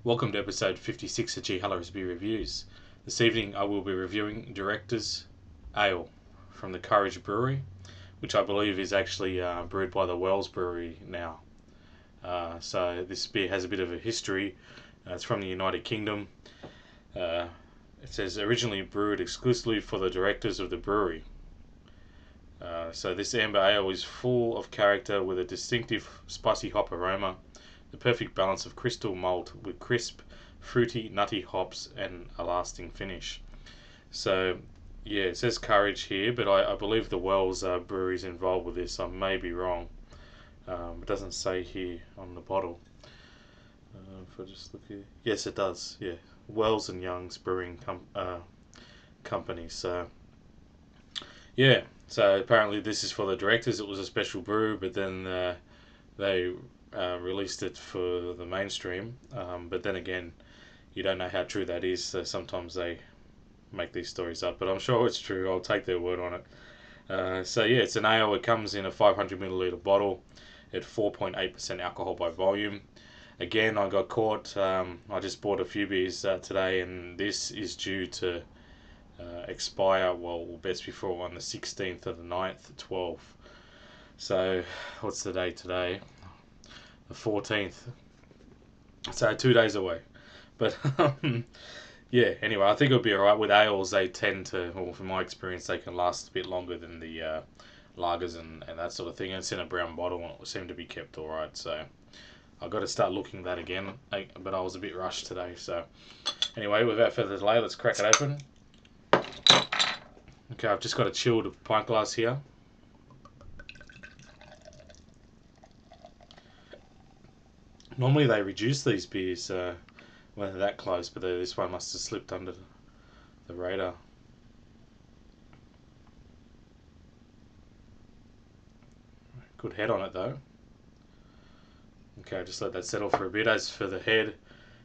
Welcome to episode 56 of G. Heller's Beer Reviews. This evening I will be reviewing Director's Ale from the Courage Brewery, which I believe is actually brewed by the Wells Brewery now. So this beer has a bit of a history. It's from the United Kingdom. Uh, it says originally brewed exclusively for the directors of the brewery. So this amber ale is full of character with a distinctive spicy hop aroma, the perfect balance of crystal malt with crisp, fruity, nutty hops and a lasting finish. So, yeah, it says Courage here, but I believe the Wells brewery's involved with this. I may be wrong. It doesn't say here on the bottle. If I just look here, yes, it does. Yeah, Wells and Young's Brewing Company. So, yeah. So apparently this is for the directors. It was a special brew, but then they released it for the mainstream. But then again, you don't know how true that is. So sometimes they make these stories up, but I'm sure it's true. I'll take their word on it. So yeah, it's an ale. It comes in a 500 milliliter bottle at 4.8% alcohol by volume. Again, I got caught. I just bought a few beers today, and this is due to expire, well, best before on the 16th of the 9th at 12. So, what's the date today? The 14th. So, 2 days away. But, yeah, anyway, I think it'll be alright. With ales, they tend to, well, from my experience, they can last a bit longer than the lagers and that sort of thing. It's in a brown bottle and it seemed to be kept alright. So, I've got to start looking at that again. But I was a bit rushed today. So, anyway, without further delay, let's crack it open. Okay, I've just got a chilled pint glass here. Normally they reduce these beers when they're that close, but this one must have slipped under the radar. Good head on it though. Okay, just let that settle for a bit. As for the head,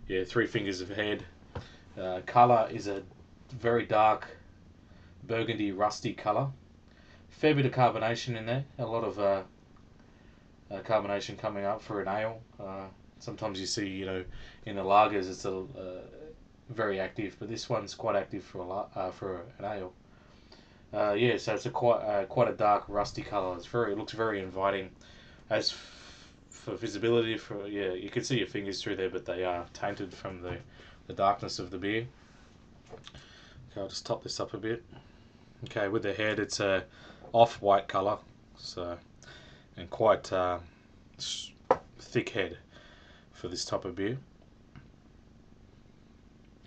yeah, 3 fingers of head. Colour is a very dark burgundy rusty colour. Fair bit of carbonation in there. A lot of carbonation coming up for an ale. Sometimes you see, in the lagers it's very active, but this one's quite active for an ale. Yeah, so it's a quite a dark rusty colour. It looks very inviting. As for visibility, you can see your fingers through there, but they are tainted from the darkness of the beer. Okay, I'll just top this up a bit. Okay, with the head, it's a off-white colour, so and quite thick head for this type of beer.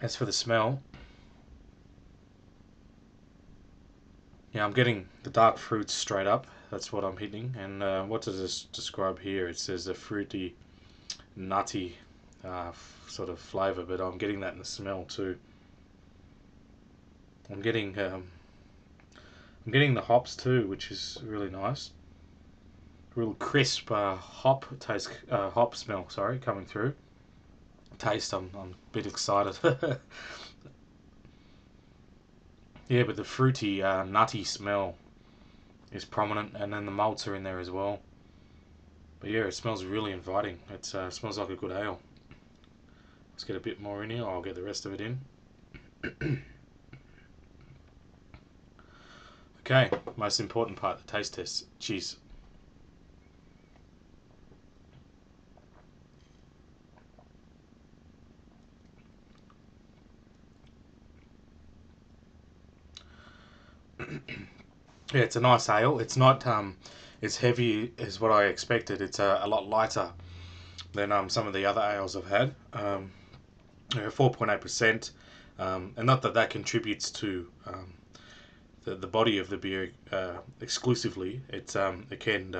As for the smell, yeah, I'm getting the dark fruits straight up. That's what I'm hitting. And what does this describe here? It says a fruity, nutty sort of flavour, but I'm getting that in the smell too. I'm getting the hops too, which is really nice. Real crisp hop smell. Sorry, coming through. Taste, I'm a bit excited. Yeah, but the fruity, nutty smell is prominent, and then the malts are in there as well. But yeah, it smells really inviting. It smells like a good ale. Let's get a bit more in here. I'll get the rest of it in. Okay, most important part, the taste test. Cheers. Yeah, it's a nice ale. It's not as heavy as what I expected. It's a lot lighter than some of the other ales I've had. 4.8%, and not that contributes to the body of the beer exclusively. It can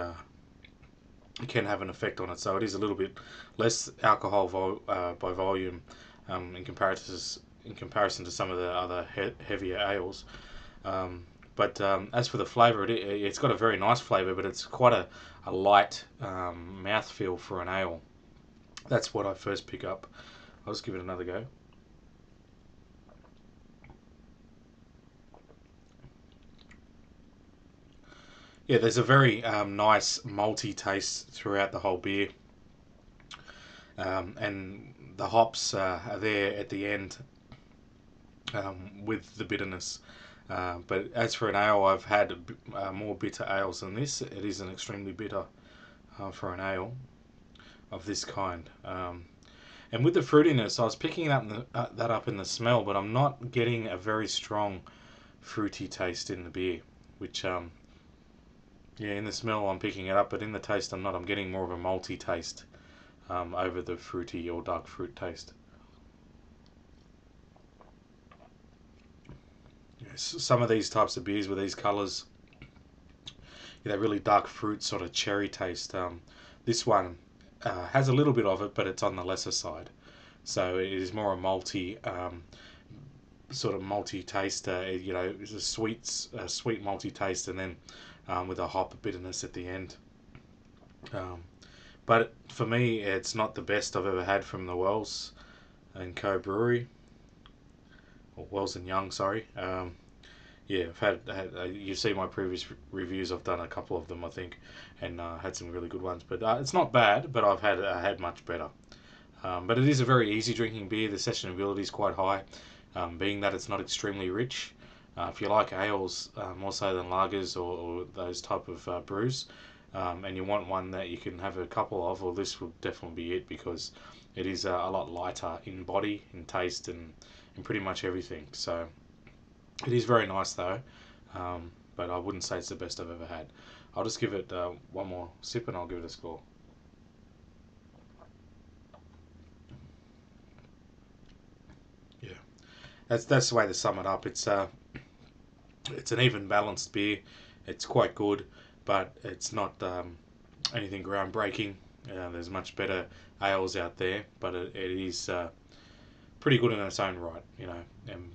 have an effect on it. So it is a little bit less alcohol by volume in comparison to some of the other heavier ales. But as for the flavour, it's got a very nice flavour, but it's quite a light mouthfeel for an ale. That's what I first pick up. I'll just give it another go. Yeah, there's a very nice malty taste throughout the whole beer. And the hops are there at the end with the bitterness. But as for an ale, I've had more bitter ales than this. It is an extremely bitter for an ale of this kind. And with the fruitiness, I was picking up that up in the smell, but I'm not getting a very strong fruity taste in the beer. Which, yeah, in the smell I'm picking it up, but in the taste I'm not. I'm getting more of a malty taste over the fruity or dark fruit taste. Some of these types of beers with these colours, yeah, that really dark fruit sort of cherry taste. This one has a little bit of it, but it's on the lesser side. So it is more a malty, sort of malty taste. It's a sweet malty taste, and then with a hop bitterness at the end. But for me, it's not the best I've ever had from the Wells and Co Brewery, or Wells and Young, sorry. Yeah, you see my previous reviews. I've done a couple of them, I think, and had some really good ones. But it's not bad. But I've had much better. But it is a very easy drinking beer. The sessionability is quite high, being that it's not extremely rich. If you like ales more so than lagers or those type of brews, and you want one that you can have a couple of, well, this would definitely be it, because it is a lot lighter in body, in taste, and in pretty much everything. So it is very nice though, but I wouldn't say it's the best I've ever had. I'll just give it one more sip and I'll give it a score. Yeah, that's the way to sum it up. It's an even balanced beer. It's quite good, but it's not anything groundbreaking. There's much better ales out there, but it is pretty good in its own right, you know.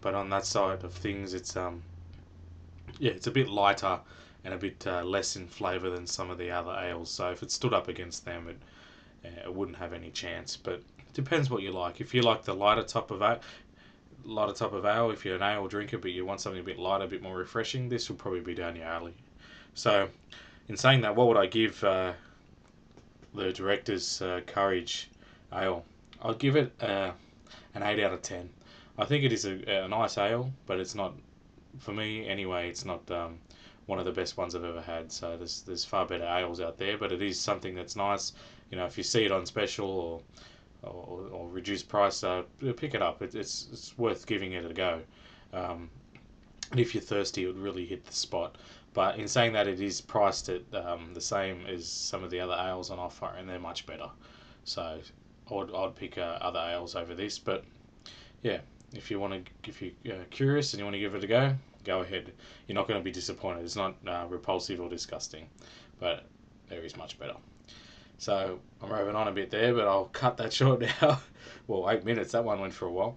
But on that side of things, it's a bit lighter and a bit less in flavour than some of the other ales. So if it stood up against them, it wouldn't have any chance. But it depends what you like. If you like the lighter type of ale, if you're an ale drinker but you want something a bit lighter, a bit more refreshing, this will probably be down your alley. So, in saying that, what would I give the Director's Courage Ale? I'll give it an 8 out of 10. I think it is a nice ale, but it's not, for me anyway, it's not one of the best ones I've ever had. So there's far better ales out there, but it is something that's nice. You know, if you see it on special or reduced price, pick it up. It's worth giving it a go. And if you're thirsty, it would really hit the spot. But in saying that, it is priced at the same as some of the other ales on offer, and they're much better. So I'd pick other ales over this. But yeah, if you're curious and you want to give it a go ahead. You're not going to be disappointed. It's not repulsive or disgusting, but there is much better. So I'm roving on a bit there, but I'll cut that short now. Well, 8 minutes. That one went for a while.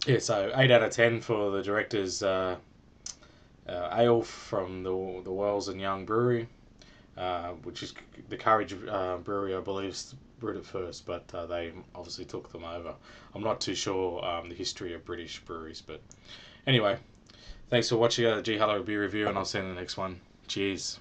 Yeah, so 8 out of 10 for the Director's ale from the Wells and Young Brewery, which is the Courage Brewery, I believe, brewed it first, but they obviously took them over. I'm not too sure the history of British breweries, but anyway, thanks for watching the G Hello Beer Review, and I'll see you in the next one. Cheers.